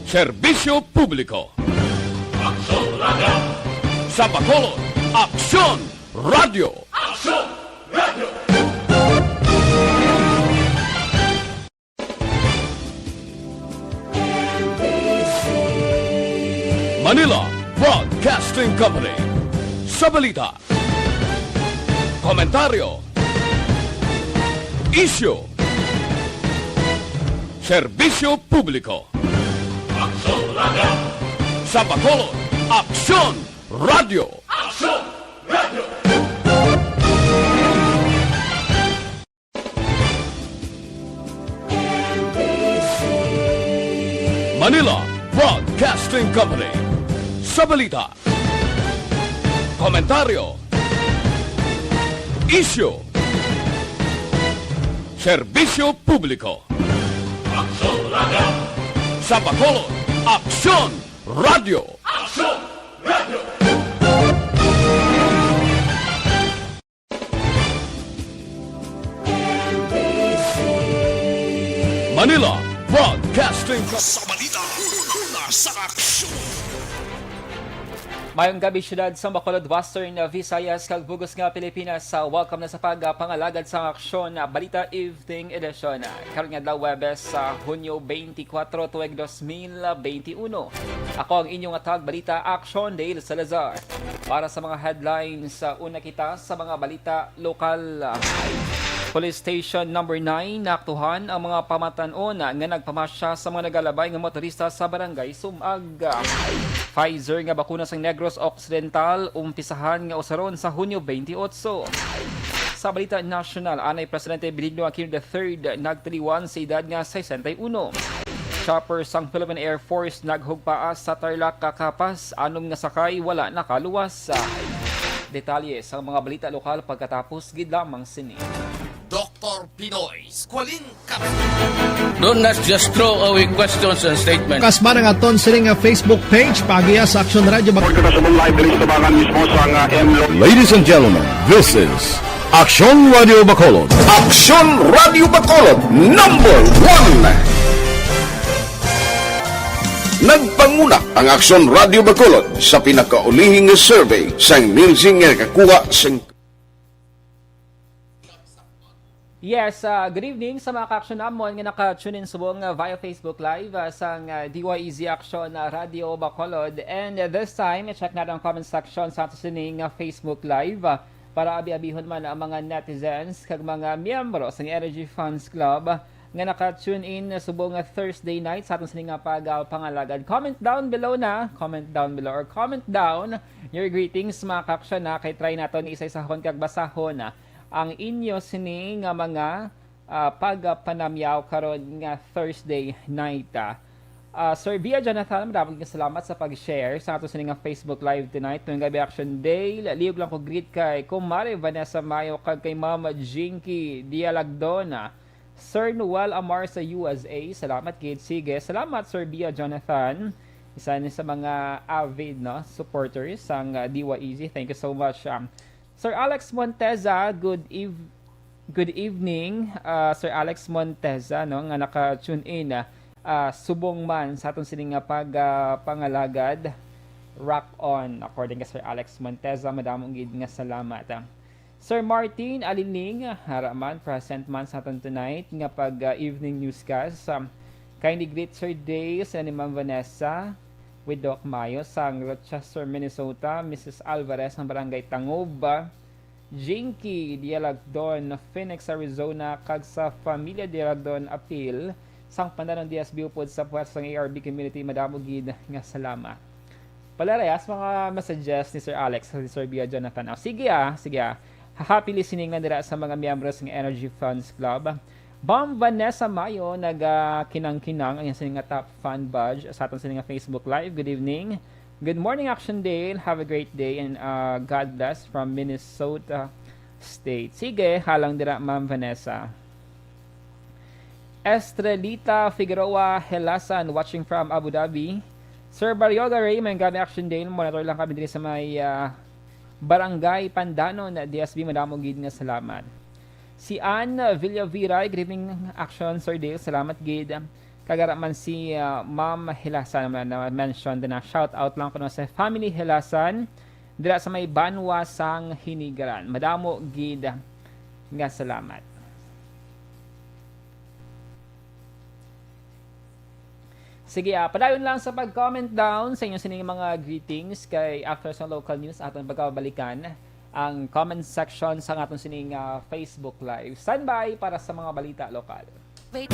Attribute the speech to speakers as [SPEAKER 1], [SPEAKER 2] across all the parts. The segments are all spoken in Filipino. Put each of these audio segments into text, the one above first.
[SPEAKER 1] Serbisyo Publiko.
[SPEAKER 2] Aksyon Radio!
[SPEAKER 1] Sa Bacolod, Aksyon Radio!
[SPEAKER 2] Aksyon Radio!
[SPEAKER 1] Manila Broadcasting Company. Sa balita, komentaryo, isyu, serbisyo publiko.
[SPEAKER 2] Aksyon Radio!
[SPEAKER 1] Sa Bacolod, Aksyon Radio!
[SPEAKER 2] Aksyon Radio!
[SPEAKER 1] Manila Broadcasting Company. Sa balita, komentaryo, isyu, serbisyo publiko.
[SPEAKER 2] Aksyon Radio!
[SPEAKER 1] Sa Bacolod, Aksyon Radio!
[SPEAKER 2] Aksyon Radio!
[SPEAKER 1] Manila Broadcasting Company.
[SPEAKER 3] Sa balita, una sa aksyon.
[SPEAKER 4] Mayong gabi syudad sa Bacolod, Western Visayas, Kalbugos nga Pilipinas. Welcome na sa pagpangalagad sa Aksyon Balita Evening Edition. Karon nga daw Webes sa Hunyo 24, tuig 2021. Ako ang inyong atag balita Aksyon Dale Salazar. Para sa mga headlines, una kita sa mga balita lokal. Police Station number 9 naaktuhan ang mga pamatanon nga nagpamasya sa mga nagalabay nga motorista sa barangay Sumag. Pfizer nga bakuna sa Negros Occidental umpisahan nga usaron sa Hunyo 28. Sa balita national, anay Presidente Benigno Aquino III nagtaliwan sa edad nga 61. Chopper sang Philippine Air Force naghugpaas sa Tarlac kakapas, anom nga sakay wala nakaluwas. Detalye sa mga balita lokal pagkatapos gid lamang sini.
[SPEAKER 3] Dr. Pinoy, squalin kami.
[SPEAKER 5] Do not just throw away questions and statements.
[SPEAKER 6] Kasma ng aton siling Facebook page pagiya sa Aksyon Radio.
[SPEAKER 7] Ladies and gentlemen, this is Aksyon Radio Bacolod. Aksyon Radio Bacolod, number 1. Nagpanguna ang Aksyon Radio Bacolod sa pinakaulihing survey sa nilsing nga kakuha sa
[SPEAKER 4] Yes, good evening sa mga ka-aksyon namon nga naka-tune in subong via Facebook Live sa DYEZ Aksyon Radio Bacolod. And this time, check natin ang comment section sa ato sining Facebook Live para abi-abihon man ang mga netizens kag mga miyembro sa Energy Funds Club nga naka-tune in subong Thursday night sa aton sining pangalagad. Comment down below or comment down your greetings mga ka-aksyon na kay try naton isa-isahon kag basahon ang inyo sini nga mga pagpanamyaw karon nga Thursday night. Sir Bia Jonathan, maraming salamat sa pag-share sa ato sini nga Facebook Live tonight tuwing gabi Action Day. Liog lang ko greet kay Kumare Vanessa Mayo kag kay Mama Jinky Dialagdona. Sir Noel Amar sa USA, salamat kid. Sige, salamat Sir Bia Jonathan. Isa ni sa mga avid supporters sang DYEZ. Thank you so much. Sir Alex Monteza, good evening. Sir Alex Monteza nga naka-tune in subong man sa aton sining pangalagad. Rock on according kay Sir Alex Monteza, madamong gid nga salamat. Sir Martin Aliling, haraman present man sa aton tonight nga evening newscast. Kindly greet Sir Days and Ma'am Vanessa with Doc Mayo sang Rochester, Minnesota, Mrs. Alvarez ng Barangay Tangob, Jinky Dialagdon, Phoenix, Arizona, kag sa Familia Dialagdon Appeal, sang pandanong DSB upod sa puwestong ARB community, madamo gid nga salamat. Palarayas mga messages ni Sir Alex sa Sir Bia Jonathan. Sige. Happy listening na dira sa mga miyembros ng Energy Funds Club. Ma'am Vanessa Mayo, nag-kinang-kinang ang sining top fan badge sa aton sining Facebook Live. Good evening. Good morning, Action Day. Have a great day and God bless from Minnesota State. Sige, halang dira, Ma'am Vanessa. Estrelita Figueroa Helasan, watching from Abu Dhabi. Sir Baryoga Ray, may gabi Action Day. Monitor lang kami din sa may Barangay Pandanon, DSB. Madamong gid nga salamat. Si Ann Villaviray, good evening Action Sir Dale, salamat gid. kagaraman si Ma'am Hilasan na mention din na shout out lang ko sa family Hilasan dira sa may Banwa sang Hinigaran. Madamo gid nga salamat. Sige, padayon lang sa pag-comment down sa inyo sining mga greetings kay after sa local news aton pagkabalikan ang comment section sa aton sining Facebook Live. Standby para sa mga balita lokal.
[SPEAKER 8] Wait.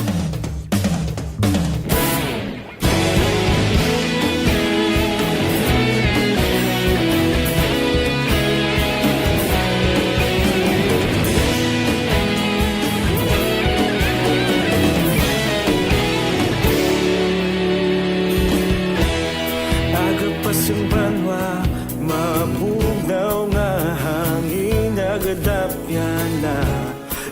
[SPEAKER 9] Pasang banwa, mabugaw nga hangin nagadapyan na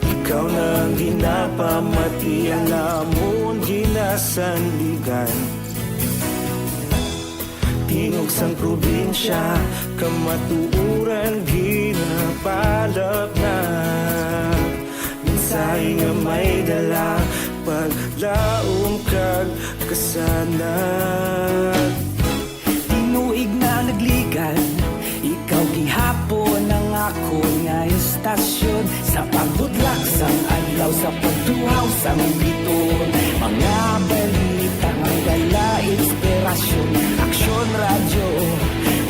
[SPEAKER 9] ikaw nang ginapamati alamon ginasandigan tingog sang probinsya kamatuuran ginapalap na minsay nga may dala paglaom kag kasanat Tinuig na nagligan, ikaw gihapon ang ako nga estasyon sa pagbudlak sang adlaw sa pagtuhaw sa biton mga balita nga dala inspirasyon aksyon radyo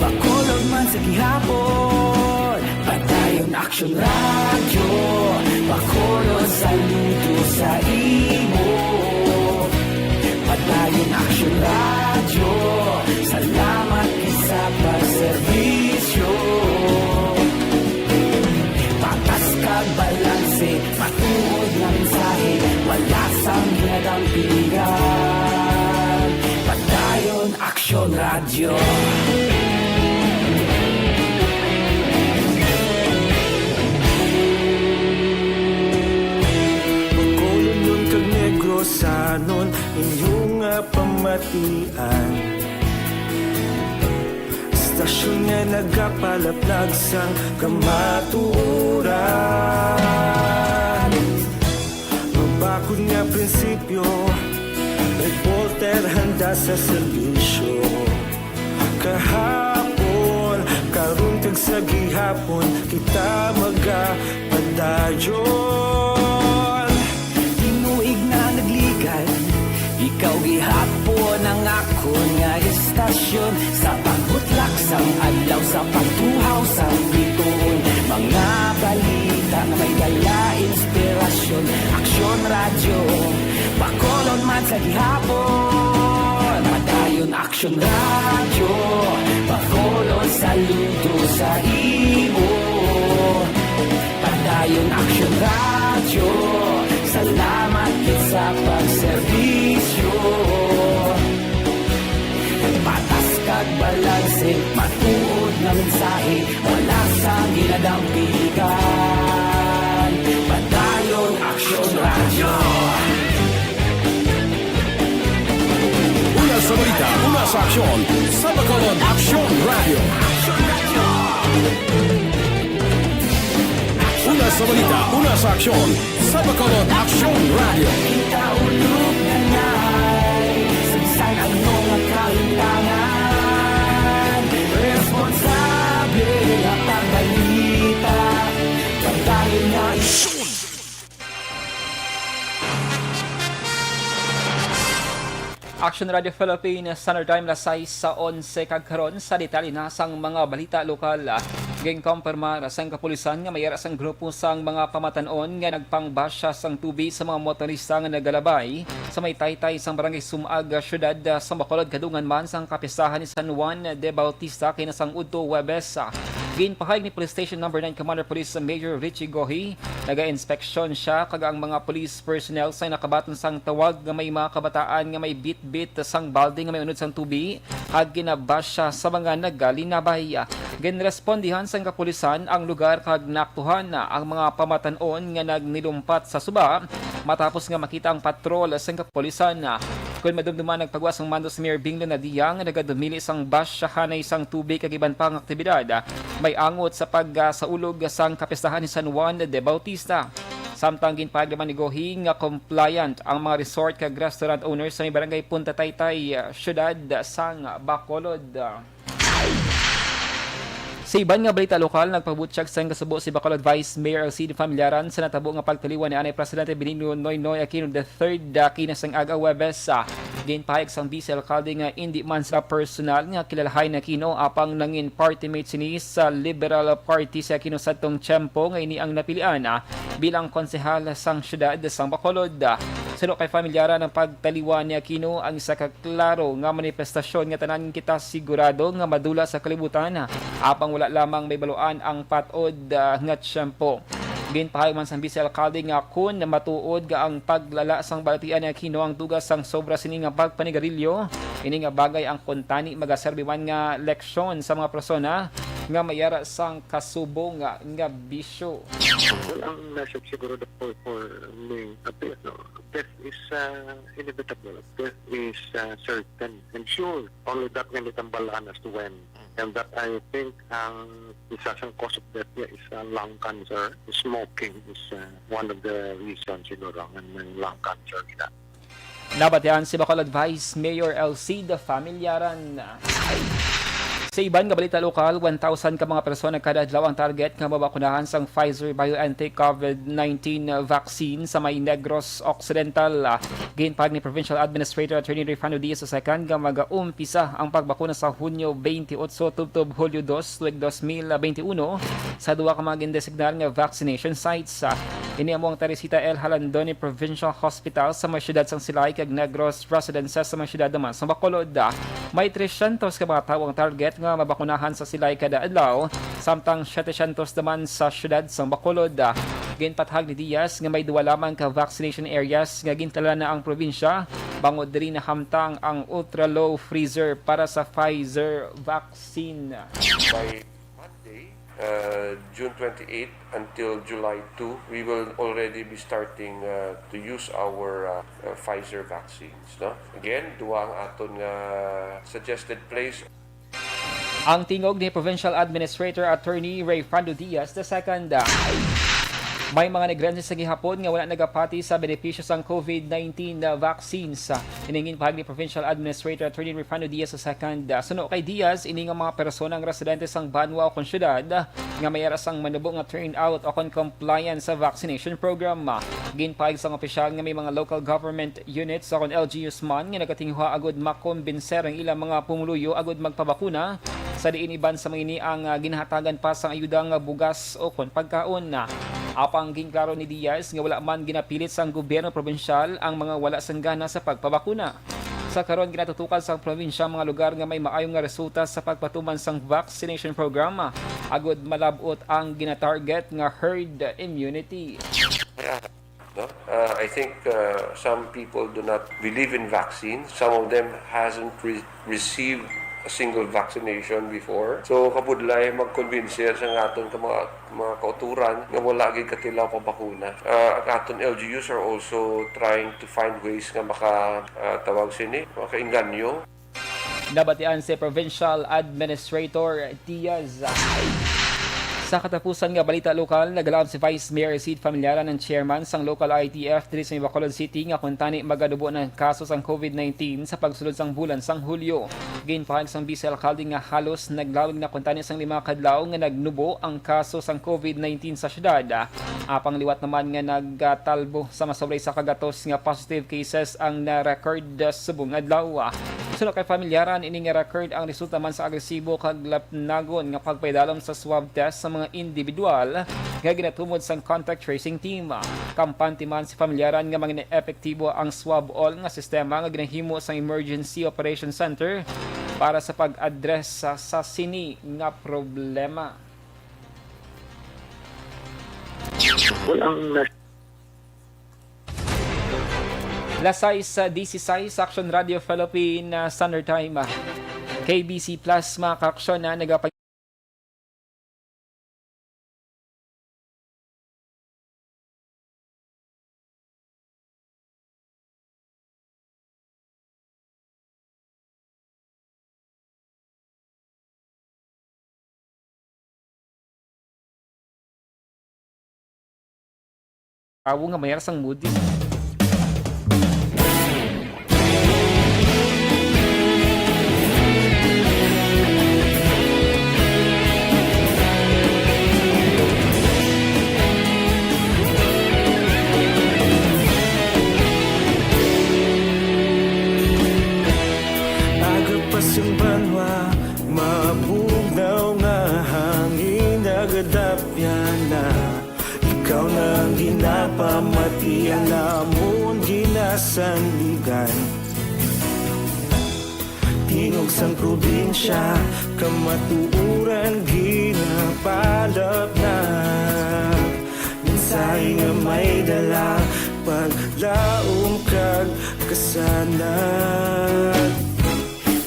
[SPEAKER 9] bakolog man sa gihapon padayon aksyon radyo bakolog saludo sa imo padayon aksyon radyo salamat sa pagserbisyo patas kag balanse matuod na mensahe wala sang ginadampingan padayon aksyon radyo pagkolon yun kag negro sanon inyong pamatian Stasyon nga nagapalaplag sang kamaturan Mabakod nga prinsipyo Reporter handa sa serbisyo Kahapon, karun kag sa gihapon Kita magapadayon Tinuig na nagligan Ikaw gihapon ang ako nga estasyon Sa pagbutlak sang adlaw Sa pagtuhaw sang biton Mga balita na may dala inspirasyon Aksyon radyo Bakolon man sa gihapon Madayon aksyon radyo Bakolon saludo sa imo Padayon aksyon radyo Salamat sa pagserbisyo Patas kag balanse Matuod na mensahe Wala sa ginadampigan Padayon aksyon radyo
[SPEAKER 1] Una sa balita, una sa aksyon, sa Bacolod Aksyon Radio. Una sa balita, una sa aksyon, sa Bacolod Aksyon Radio.
[SPEAKER 9] Kita ulog na na'y Sagsay ang mga kalintangan Responsable at ang balita Pagdahin na isun
[SPEAKER 4] Action Radio Philippines Standard Time lasay sa 11 kagkaron sa detalye na sang mga balita lokal. Geng kumpirma sang kapulisan nga mayara sang grupo sang mga pamatanon nga nagpangbasya sang tubi sa mga motorista nga nagalabay sa may taytay sang barangay Sumag, syudad sa Bacolod kadungan man sang kapistahan ni San Juan de Bautista kina sang udto Webes. Ginpahayag ni Police Station No. 9 Commander Police Major Richie Gohi naga-inspeksyon siya kag ang mga police personnel sa nakabaton sang tawag nga may mga kabataan nga may bit sang balde nga may unod sang tubi ag ginabasya sa mga nagalinabay. Ginrespondihan sang kapulisan ang lugar kag naaktuhan ang mga pamatanon nga nagnilumpat sa suba matapos nga makita ang patrol sang kapulisan. Kung madumduman nagpagwas ang mando sa Mayor Binglo na diyang nagadumili sang basyahan na isang tubig kag iban pang aktibidad may angot sa pagsaulog sang kapistahan ni San Juan de Bautista. Samtang ginpahayag naman ni Gohing nga compliant ang mga resort kag restaurant owners sa may barangay Punta Taytay, syudad sang Bacolod. Sa iban nga balita lokal, nagpabutsyag sa kasubo si Bacolod Vice Mayor Alcide Familiaran sa natabo nga pagtaliwan ni Anay Presidente Benigno Noynoy Aquino III kinasang aga Webes. Ginpahayag sang Vice Alcalde nga hindi man sa personal nga kilalahay na Aquino apang nangin party mate sini sa Liberal Party sa Aquino sa tong tiyempo nga ini ang napilian bilang konsehal sang syudad sang Bacolod. Suno kay Familiaran ang pagtaliwan ni Aquino ang isa ka klaro nga manifestasyon nga tanan kita sigurado nga madula sa kalibutan apang wala lamang may baluan ang patod nga tiyempo. Ginpahayag man sang Vice Alcalde nga kun matuod nga ang paglala sang balatian ni Aquino ang dugas sang sobra sini nga pagpanigarilyo, ini nga bagay ang kuntani magaserbi man nga leksyon sa mga persona nga mayara sang kasubo nga bisyo.
[SPEAKER 8] Well, ang message siguro for me, death is inevitable. Death is certain and sure. Only that can itambalaan as to when. And that I think ang isa sa cause of death niya is lung cancer. Smoking is one of the reasons siguro ng lung cancer nila.
[SPEAKER 4] Nabatian si Bacolod Vice Mayor Alcide Familiaran. Sa iban nga balita lokal, 1,000 ka mga persona kada adlaw ang target nga mabakunahan sang Pfizer-BioNTech COVID-19 vaccine sa may Negros Occidental. Ginpahayag ni Provincial Administrator Attorney Rifano Diaz II nga mag-umpisa ang pagbakuna sa Hunyo 28 tubtob Hulyo 2, tuig 2021 sa duwa ka mga gindesignar nga vaccination sites. Ini amo ang Teresita L. Halandoni Provincial Hospital sa may syudad sang Silay kag Negros Residences sa may syudad naman sa Bacolod. May 300 ka mga tawo ang target nga mabakunahan sa Silay kada adlaw, samtang 700 naman sa syudad sa Bacolod. Ginpatahag ni Diaz nga may duwa lamang ka vaccination areas nga gintala na ang probinsya, bangod diri na hamtang ang ultra-low freezer para sa Pfizer vaccine.
[SPEAKER 10] By Monday, June 28 until July 2, we will already be starting to use our Pfizer vaccines. No? Again, duwa ang aton suggested place.
[SPEAKER 4] Ang tingog ni Provincial Administrator Attorney Ray Fando Diaz II, may mga negrenses sa gihapon nga wala nagapati sa benepisyo sang COVID-19 vaccines. Iningin pahag ni Provincial Administrator Attorney Ray Fando Diaz II. Suno kay Diaz, ini nga mga personang residente sang banwa o kon syudad nga mayara sang manubong nga turnout o kon compliance sa vaccination program. Ginpahag sang opisyal nga may mga local government units o kon LGUs man nga nagatinghuha agud makumbinser ang ilang mga pumuluyo agud magpabakuna sa diin iban sa mga ini ang ginahatagan pa sang ayuda nga bugas o kon pagkaon. Apang ginklaro ni Diaz nga wala man ginapilit sang gobyerno probinsyal ang mga wala sanggana sa pagpabakuna. Sa karon ginatutukan sang probinsya mga lugar nga may maayong nga resulta sa pagpatuman sang vaccination program agud malabot ang ginatarget nga herd immunity.
[SPEAKER 10] No? I think some people do not believe in vaccines. Some of them hasn't received a single vaccination before. So kabudlay mag-convince sa aton ka mga kauturan nga wala gyud katilaw pa bakuna. Ang aton LGUs are also trying to find ways nga tawag sini, makainganyo.
[SPEAKER 4] Nabatian si Provincial Administrator Diaz. Sa katapusan nga balita lokal, nagalaom si Vice Mayor Sid Familiaran ng chairman sang local ITF diri sa Bacolod City nga kuntani magadubo ng kaso sang COVID-19 sa pagsulod sang bulan sang Hulyo. Ginpahayag sang Vice Alcalde nga halos naglawig na kuntani sang 5 kadlaw nga nagnubo ang kaso sang COVID-19 sa syudad. Apang liwat naman nga nagtalbo sa masobray sa kagatos nga positive cases ang na-record subong adlaw. Suno kay Familiaran, ini nga record ang resulta man sa agresibo kag lapnagon nga pagpaydalom sa swab test sa mga individual nga ginatumod sang contact tracing team. Kampante man si Familiaran nga mga epektibo ang swab all nga sistema nga ginahimo sa Emergency Operation Center para sa pag-address sa sini nga problema. Lasay sa DC6 Aksyon Radio Philippine Standard Time. KBC Plus mga ka-aksyon na nagapag Awo nga mayroon sang mood din.
[SPEAKER 11] Agapasang banwa, mabugaw nga hangin, agadapya na. Ikaw nang ginapamatian, namon ginasanligan. Tingog sang probinsya, kamatuuran ginapalap na. Minsay nga may dala, paglaom kag kasanag.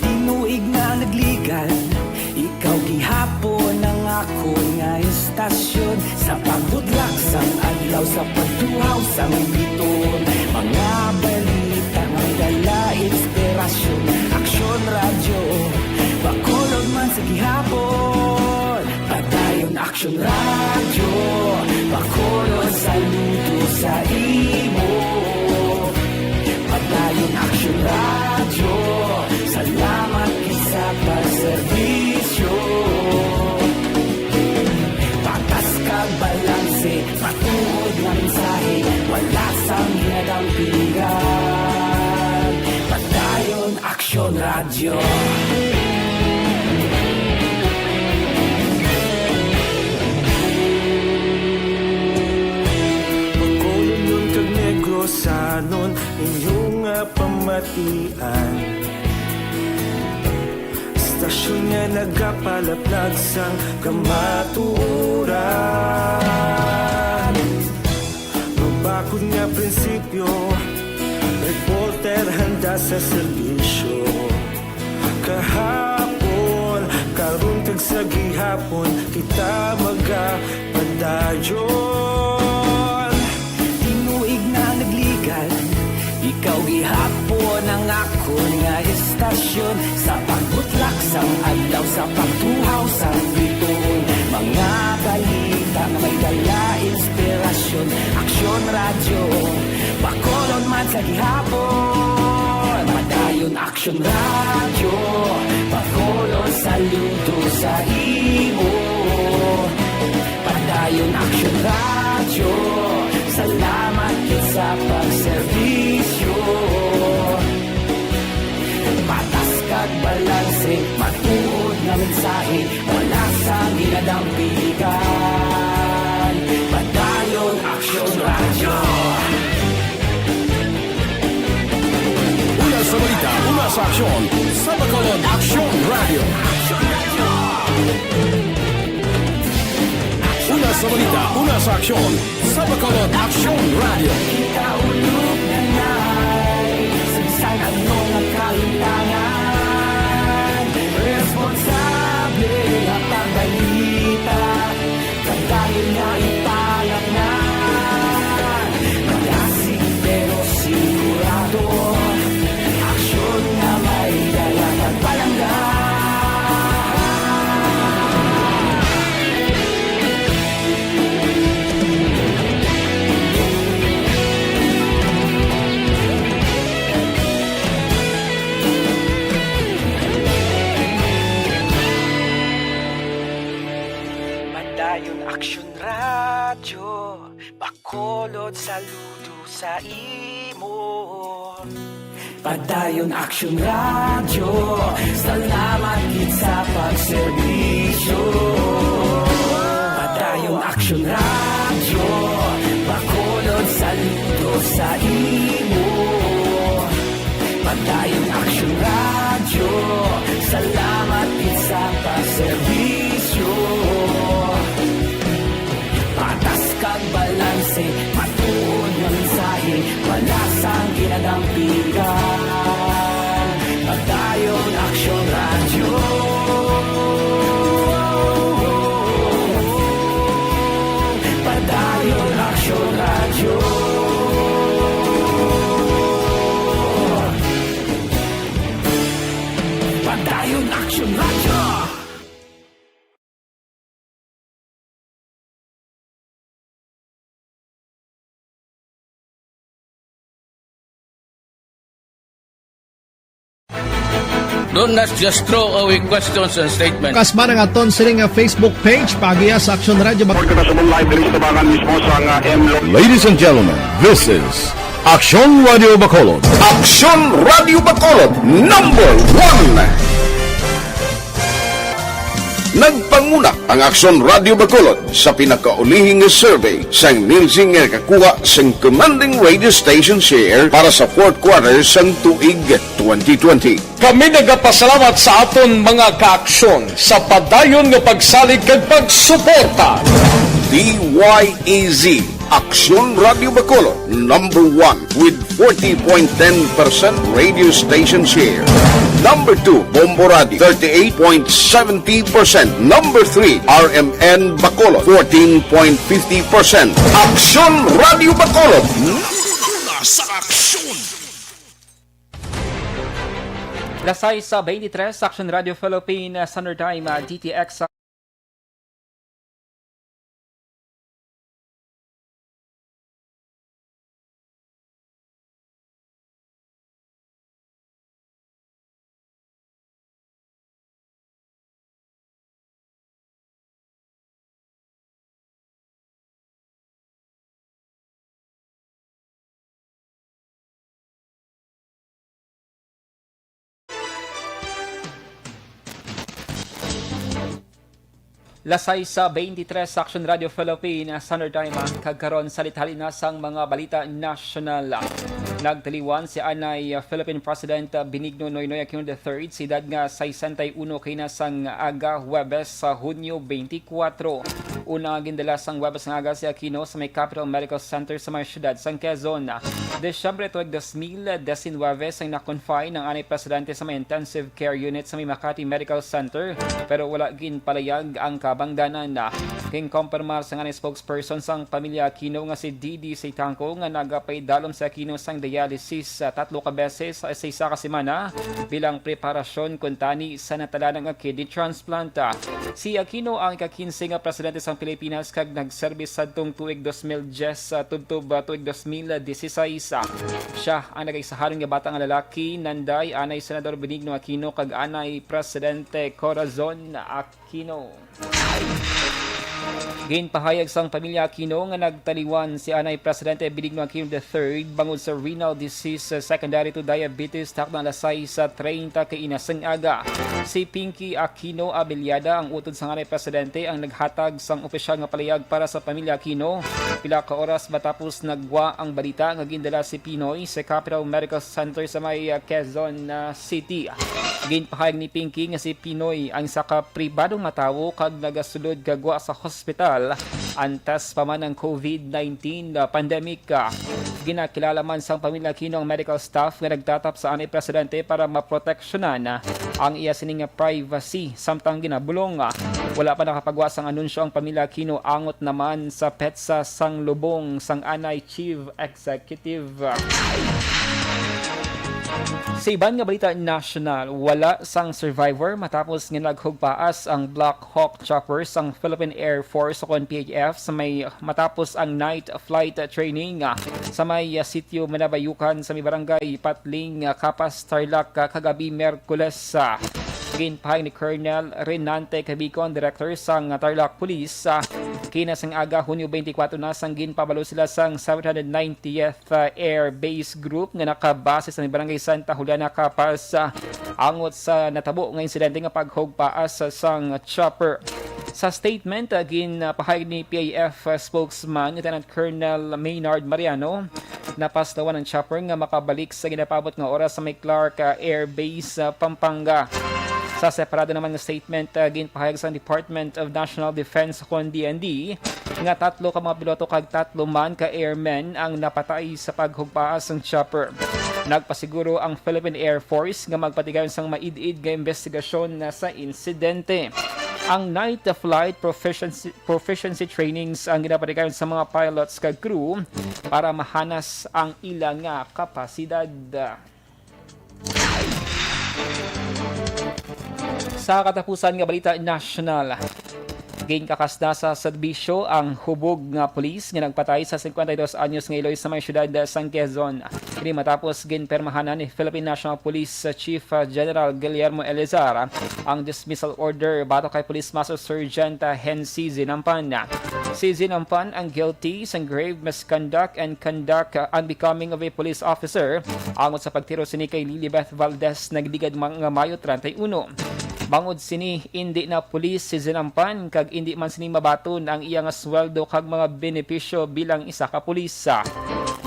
[SPEAKER 9] Tinuig na nagligan, ikaw gihapon ang ako nga istasyon. Sa pagbudlak sang adlaw, sa pagtuhaw sang biton. Mga balita nga dala inspirasyon. Aksyon radyo, bakolod man sa gihapon. Padayon aksyon radyo, bakolod saludo sa imo. Padayon aksyon radyo, salamat sa pagserbisyo. Patas kag balanse, patuod ng mensahe, wala sang hinadampingan. Padayon aksyon radyo.
[SPEAKER 11] Pagkulong yun kag negro sanon, inyong pamatian. Stasyon nga nagapalaplag sang kamaturan. Mabakod nga prinsipyo, reporter handa sa serbisyo. Kahapon, karon kag sa gihapon, kita magapadayon.
[SPEAKER 9] Tinuig na nagligan, ikaw gihapon ang ako nga istasyon. Sa pagbutlak sang adlaw, sa pagtuhaw sang biton. Mga balita na may dala inspirasyon. Aksyon radyo, bakolon man sa gihapon. Padayon aksyon radyo, bakolon saludo sa imo. Padayon aksyon radyo, salamat sa pagserbisyo. Patas kag balanse, matuod na mensahe, wala sang ginadampigan. Padayon aksyon radyo.
[SPEAKER 1] Una sa balita, una sa aksyon, sa Bacolod Aksyon Radio. Una sa balita, una sa aksyon, sa Bacolod Aksyon Radio.
[SPEAKER 9] Kita ulog na na'y sagsang anong ang kalintangan. Responsable ang pagbalita, kagaya na ipalat na. Malasig pero sigurado, aksyon na may dalang at palanggan. Padayon aksyon radyo, bakolod saludo sa imo. Padayon aksyon radyo, salamat gid sa pagserbisyo. Padayon aksyon radyo, bakolod saludo sa imo. Padayon aksyon radyo, salamat gid sa pagserbisyo. Patas kag balanse, matuod nga mensahe, wala sang ginadampigan. Padayon aksyon radyo. Padayon aksyon radyo. Padayon aksyon radyo.
[SPEAKER 5] Do not just throw away questions and statements.
[SPEAKER 6] Kasma ng aton sining Facebook page pagiya sa Aksyon Radio
[SPEAKER 1] Ladies and gentlemen, this is Aksyon Radio Bacolod.
[SPEAKER 7] Aksyon Radio Bacolod number 1. Nagpanguna ang Aksyon Radio Bacolod sa pinakaulihing survey sang Nilsing nga kakuha sang commanding radio station share para sa fourth quarter sang tuig 2020.
[SPEAKER 1] Kami nagapasalamat sa aton mga kaaksyon sa padayon nga pagsalig kag pagsuporta.
[SPEAKER 7] DYEZ Aksyon Radio Bacolod number 1 with 40.10% radio station share. Number 2, Bombo Radio 38.70%. Number 3, RMN Bacolod 14.50%. Aksyon Radio Bacolod.
[SPEAKER 3] Una sa aksyon!
[SPEAKER 4] Lasay sa 23, Aksyon Radio Philippines, Standard Time, DTX. Lasay sa 23 sa Aksyon Radio Philippines, Standard Time, kagkaroon sa lithalina sang mga balita nasyonal. Nagtaliwan si Anay Philippine President Benigno Noynoy Aquino III, si edad nga 61 kay nasang aga Huwebes sa Hunyo 24. Una gindala sang Huwebes nga aga si Aquino sa may Capital Medical Center sa may syudad sang Quezon. Desyembre tuig 2019 ang na-confine ng Anay Presidente sa may intensive care unit sa may Makati Medical Center, pero wala ginpalayag ang kabangdanan na. King kumpirmar sa nga spokesperson sang pamilya Aquino nga si Didi Seytanco nga nagapay dalom sa Aquino sang dialysis 3 ka beses sa isa ka semana bilang preparasyon kuntani sa natala ng kidney transplant. Si Aquino ang ika-15 nga presidente sang Pilipinas kag nagserbis sadtong tuig 2010 tubtob tuig 2016. Siya ang nagaisahalon nga batang lalaki, nanday anay Senador Benigno Aquino kag anay Presidente Corazon Aquino. Ginpahayag sang pamilya Aquino nga nagtaliwan si anay Presidente Benigno Aquino III bangod sa renal disease secondary to diabetes takna lasay sa 30 kay inasang aga. Si Pinky Aquino Abeliada ang utod sang anay Presidente ang naghatag sang opisyal nga palayag para sa pamilya Aquino. Pila ka oras matapos nagwa ang balita nga gindala si Pinoy sa Capital Medical Center sa may Quezon City. Ginpahayag ni Pinky nga si Pinoy ang saka pribadong matawo kag nagasulod kagwa sa hospital antas pa man ng COVID-19 pandemic. Ginakilala man sang pamilya Aquino ang medical staff nga nagtatap sa anay Presidente para maproteksyonan ang iya sining privacy samtang ginabulong. Wala pa nakapagawa sang anunsyo ang pamilya Aquino angot naman sa petsa sang lubong sang anay Chief Executive. Sa iban nga balita national, wala sang survivor matapos nga naghugpaas ang Black Hawk choppers ang Philippine Air Force o PHF sa may matapos ang night flight training sa may sitio Manabayukan sa may barangay Patling, Kapas, Tarlac kagabi Merkules. Ginpahayag ni Colonel Renante Cabicon, Director sang Tarlac Police, kinasang aga Hunyo 24 na sang ginpabalo sila sang 790th Air Base Group nga nakabase sa barangay Santa Juliana, Capas, angot sa natabo nga insidente nga paghugpaas sang chopper. Sa statement, ginpahayag ni PAF spokesman Lieutenant Colonel Maynard Mariano, napaslawan ng chopper nga makabalik sa ginapabot nga oras sa may Clark Air Base, Pampanga. Sa separado naman ng statement, ginpahayag sa Department of National Defense kon DND nga 3 ka mga piloto kag 3 man ka airmen ang napatay sa paghugpaas ng chopper. Nagpasiguro ang Philippine Air Force nga magpatigayon sang maid-id nga investigasyon na sa insidente. Ang night flight proficiency trainings ang ginapatigayon sa mga pilots kag crew para mahanas ang ilang kapasidad. Sa katapusan nga balita national, Gain kakasda sa serbisyo ang hubog nga pulis nga nagpatay sa 52 anyos nga Iloy sa may syudad sa Quezon. Kini matapos ginpermahanan ni Philippine National Police Chief General Guillermo Salazar ang dismissal order bato kay Police Master Sergeant Hensi Zinampan. Si Zinampan ang guilty sa grave misconduct and conduct unbecoming of a police officer angot sa pagtiro sini kay Lilibeth Valdez nagdigad mga Mayo 31. Bangod sini hindi na pulis si Zinampan kag hindi man sini mabaton ang iyang sweldo kag mga benepisyo bilang isa ka pulisa.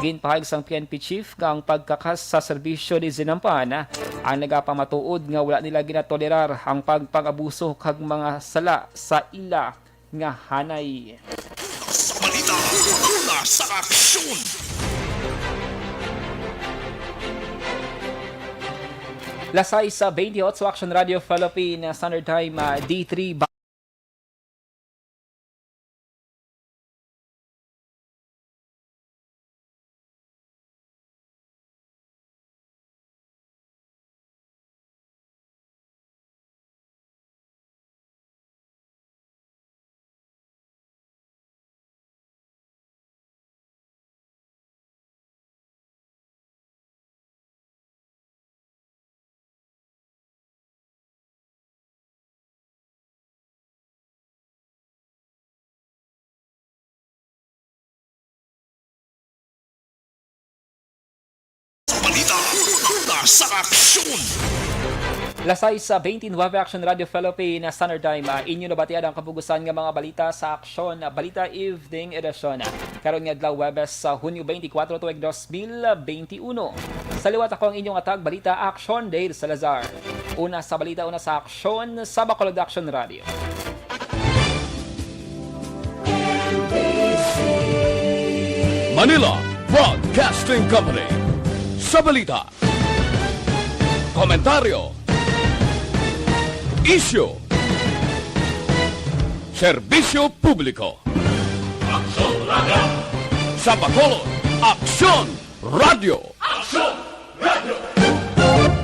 [SPEAKER 4] Ginpahayag sang PNP chief nga ang pagkakas sa serbisyo ni Zinampan ang nagapamatuod nga wala nila ginatolerar ang pagpang-abuso kag mga sala sa ila nga hanay.
[SPEAKER 3] Sa balita, una sa aksyon.
[SPEAKER 4] Lasay sa 28 sa Aksyon Radio Philippine Standard Time D3.
[SPEAKER 3] Balita, una sa aksyon.
[SPEAKER 4] Lasay sa 29 Action Radio Philippine Standard Time. Inyo nabatian ang kapugusan nga mga balita sa Aksyon. Balita Evening Edition. Karon nga adlaw Webes sa Hunyo 24 tuig 2021. Sa liwat ako ang inyong atag balita Aksyon Dale Salazar. Una sa balita, una sa Aksyon sa Bacolod Action Radio.
[SPEAKER 1] Manila Broadcasting Company. Sa balita, komentaryo, issue, serbisyo publiko.
[SPEAKER 2] Aksyon Radio!
[SPEAKER 1] Sa Bacolod, Aksyon Radio!
[SPEAKER 2] Aksyon